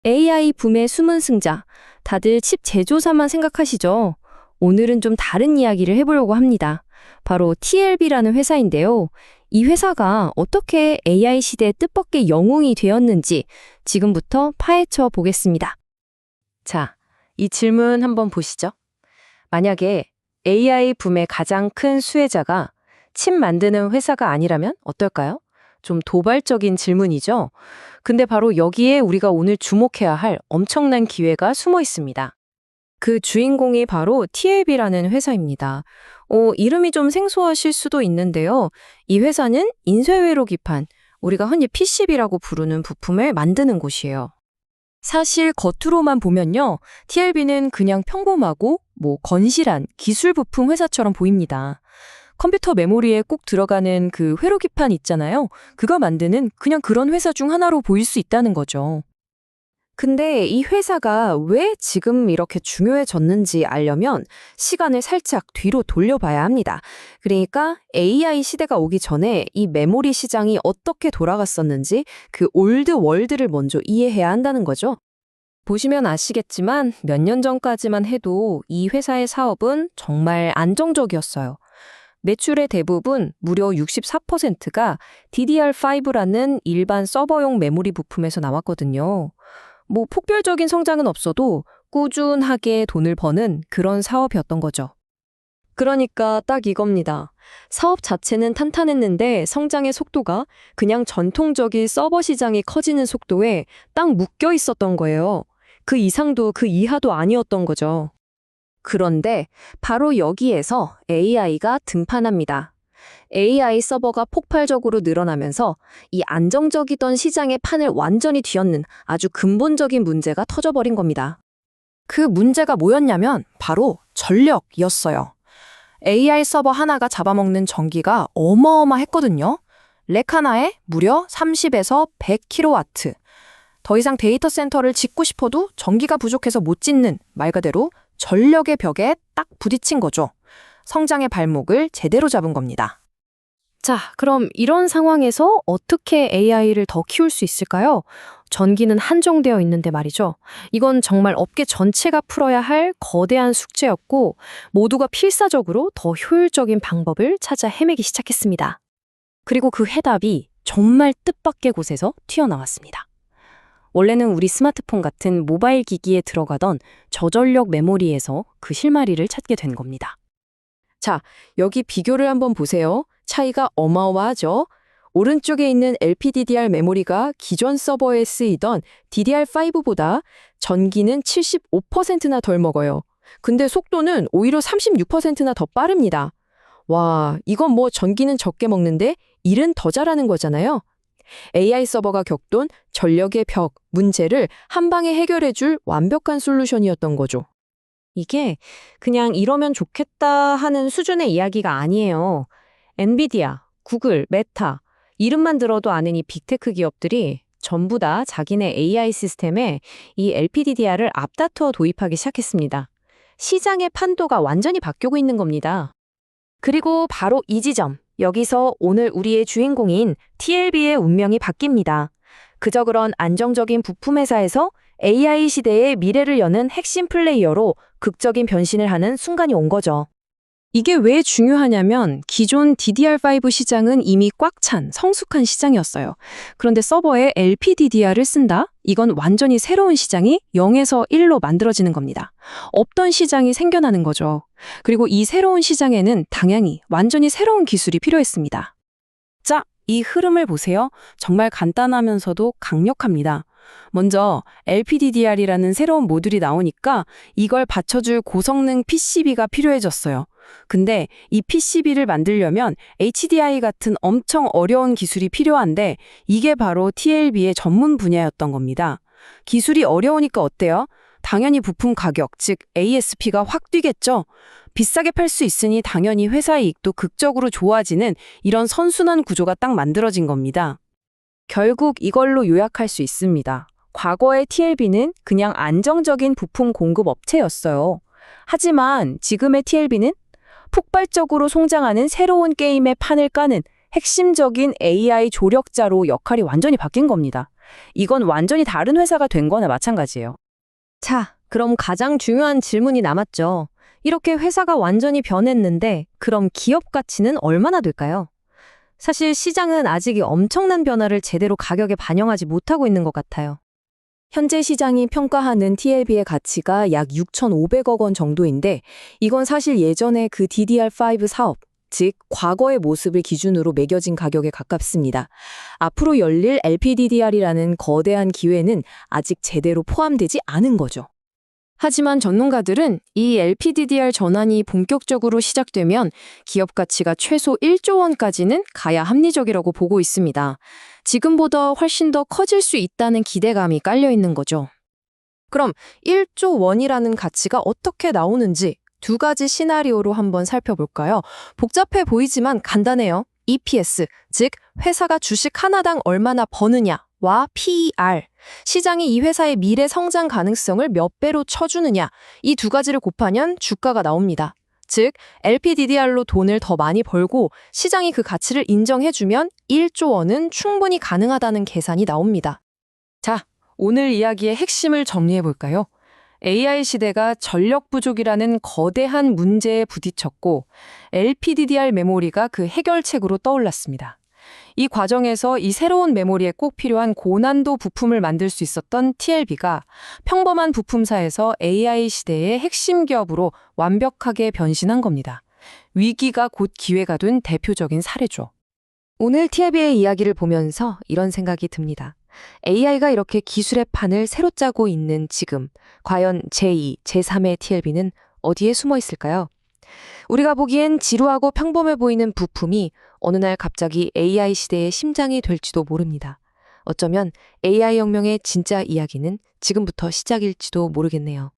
AI 붐의 숨은 승자. 다들 칩 제조사만 생각하시죠? 오늘은 좀 다른 이야기를 해보려고 합니다. 바로 TLB라는 회사인데요. 이 회사가 어떻게 AI 시대의 뜻밖의 영웅이 되었는지 지금부터 파헤쳐 보겠습니다. 자, 이 질문 한번 보시죠. 만약에 AI 붐의 가장 큰 수혜자가 칩 만드는 회사가 아니라면 어떨까요? 좀 도발적인 질문이죠. 근데 바로 여기에 우리가 오늘 주목해야 할 엄청난 기회가 숨어 있습니다. 그 주인공이 바로 TLB라는 회사입니다. 이름이 좀 생소하실 수도 있는데요. 이 회사는 인쇄회로 기판, 우리가 흔히 PCB라고 부르는 부품을 만드는 곳이에요. 사실 겉으로만 보면요, TLB는 그냥 평범하고 건실한 기술 부품 회사처럼 보입니다. 컴퓨터 메모리에 꼭 들어가는 그 회로기판 있잖아요. 그거 만드는 그냥 그런 회사 중 하나로 보일 수 있다는 거죠. 근데 이 회사가 왜 지금 이렇게 중요해졌는지 알려면 시간을 살짝 뒤로 돌려봐야 합니다. 그러니까 AI 시대가 오기 전에 이 메모리 시장이 어떻게 돌아갔었는지 그 올드 월드를 먼저 이해해야 한다는 거죠. 보시면 아시겠지만 몇 년 전까지만 해도 이 회사의 사업은 정말 안정적이었어요. 매출의 대부분 무려 64%가 DDR5라는 일반 서버용 메모리 부품에서 나왔거든요. 폭별적인 성장은 없어도 꾸준하게 돈을 버는 그런 사업이었던 거죠. 그러니까 딱 이겁니다. 사업 자체는 탄탄했는데 성장의 속도가 그냥 전통적인 서버 시장이 커지는 속도에 딱 묶여 있었던 거예요. 그 이상도 그 이하도 아니었던 거죠. 그런데 바로 여기에서 AI가 등판합니다. AI 서버가 폭발적으로 늘어나면서 이 안정적이던 시장의 판을 완전히 뒤엎는 아주 근본적인 문제가 터져버린 겁니다. 그 문제가 뭐였냐면 바로 전력이었어요. AI 서버 하나가 잡아먹는 전기가 어마어마했거든요. 렉 하나에 무려 30에서 100kW. 더 이상 데이터 센터를 짓고 싶어도 전기가 부족해서 못 짓는 말 그대로 전력의 벽에 딱 부딪힌 거죠. 성장의 발목을 제대로 잡은 겁니다. 자, 그럼 이런 상황에서 어떻게 AI를 더 키울 수 있을까요? 전기는 한정되어 있는데 말이죠. 이건 정말 업계 전체가 풀어야 할 거대한 숙제였고 모두가 필사적으로 더 효율적인 방법을 찾아 헤매기 시작했습니다. 그리고 그 해답이 정말 뜻밖의 곳에서 튀어나왔습니다. 원래는 우리 스마트폰 같은 모바일 기기에 들어가던 저전력 메모리에서 그 실마리를 찾게 된 겁니다. 자, 여기 비교를 한번 보세요. 차이가 어마어마하죠? 오른쪽에 있는 LPDDR 메모리가 기존 서버에 쓰이던 DDR5보다 전기는 75%나 덜 먹어요. 근데 속도는 오히려 36%나 더 빠릅니다. 와, 이건 전기는 적게 먹는데 일은 더 잘하는 거잖아요. AI 서버가 겪던 전력의 벽, 문제를 한 방에 해결해줄 완벽한 솔루션이었던 거죠. 이게 그냥 이러면 좋겠다 하는 수준의 이야기가 아니에요. 엔비디아, 구글, 메타, 이름만 들어도 아는 이 빅테크 기업들이 전부 다 자기네 AI 시스템에 이 LPDDR을 앞다투어 도입하기 시작했습니다. 시장의 판도가 완전히 바뀌고 있는 겁니다. 그리고 바로 이 지점, 여기서 오늘 우리의 주인공인 TLB의 운명이 바뀝니다. 그저 그런 안정적인 부품 회사에서 AI 시대의 미래를 여는 핵심 플레이어로 극적인 변신을 하는 순간이 온 거죠. 이게 왜 중요하냐면 기존 DDR5 시장은 이미 꽉 찬 성숙한 시장이었어요. 그런데 서버에 LPDDR을 쓴다? 이건 완전히 새로운 시장이 0에서 1로 만들어지는 겁니다. 없던 시장이 생겨나는 거죠. 그리고 이 새로운 시장에는 당연히 완전히 새로운 기술이 필요했습니다. 자, 이 흐름을 보세요. 정말 간단하면서도 강력합니다. 먼저 LPDDR이라는 새로운 모듈이 나오니까 이걸 받쳐줄 고성능 PCB가 필요해졌어요. 근데 이 PCB를 만들려면 HDI 같은 엄청 어려운 기술이 필요한데 이게 바로 TLB의 전문 분야였던 겁니다. 기술이 어려우니까 어때요? 당연히 부품 가격, 즉 ASP가 확 뛰겠죠? 비싸게 팔 수 있으니 당연히 회사 이익도 극적으로 좋아지는 이런 선순환 구조가 딱 만들어진 겁니다. 결국 이걸로 요약할 수 있습니다. 과거의 TLB는 그냥 안정적인 부품 공급 업체였어요. 하지만 지금의 TLB는 폭발적으로 성장하는 새로운 게임의 판을 까는 핵심적인 AI 조력자로 역할이 완전히 바뀐 겁니다. 이건 완전히 다른 회사가 된 거나 마찬가지예요. 자, 그럼 가장 중요한 질문이 남았죠. 이렇게 회사가 완전히 변했는데 그럼 기업 가치는 얼마나 될까요? 사실 시장은 아직 이 엄청난 변화를 제대로 가격에 반영하지 못하고 있는 것 같아요. 현재 시장이 평가하는 TLB의 가치가 약 6,500억 원 정도인데 이건 사실 예전에 그 DDR5 사업, 즉 과거의 모습을 기준으로 매겨진 가격에 가깝습니다. 앞으로 열릴 LPDDR이라는 거대한 기회는 아직 제대로 포함되지 않은 거죠. 하지만 전문가들은 이 LPDDR 전환이 본격적으로 시작되면 기업 가치가 최소 1조 원까지는 가야 합리적이라고 보고 있습니다. 지금보다 훨씬 더 커질 수 있다는 기대감이 깔려 있는 거죠. 그럼 1조 원이라는 가치가 어떻게 나오는지 두 가지 시나리오로 한번 살펴볼까요? 복잡해 보이지만 간단해요. EPS, 즉 회사가 주식 하나당 얼마나 버느냐와 PER, 시장이 이 회사의 미래 성장 가능성을 몇 배로 쳐주느냐, 이 두 가지를 곱하면 주가가 나옵니다. 즉 LPDDR로 돈을 더 많이 벌고 시장이 그 가치를 인정해주면 1조 원은 충분히 가능하다는 계산이 나옵니다. 자, 오늘 이야기의 핵심을 정리해볼까요? AI 시대가 전력 부족이라는 거대한 문제에 부딪혔고 LPDDR 메모리가 그 해결책으로 떠올랐습니다. 이 과정에서 이 새로운 메모리에 꼭 필요한 고난도 부품을 만들 수 있었던 TLB가 평범한 부품사에서 AI 시대의 핵심 기업으로 완벽하게 변신한 겁니다. 위기가 곧 기회가 된 대표적인 사례죠. 오늘 TLB의 이야기를 보면서 이런 생각이 듭니다. AI가 이렇게 기술의 판을 새로 짜고 있는 지금, 과연 제2, 제3의 TLB는 어디에 숨어 있을까요? 우리가 보기엔 지루하고 평범해 보이는 부품이 어느 날 갑자기 AI 시대의 심장이 될지도 모릅니다. 어쩌면 AI 혁명의 진짜 이야기는 지금부터 시작일지도 모르겠네요.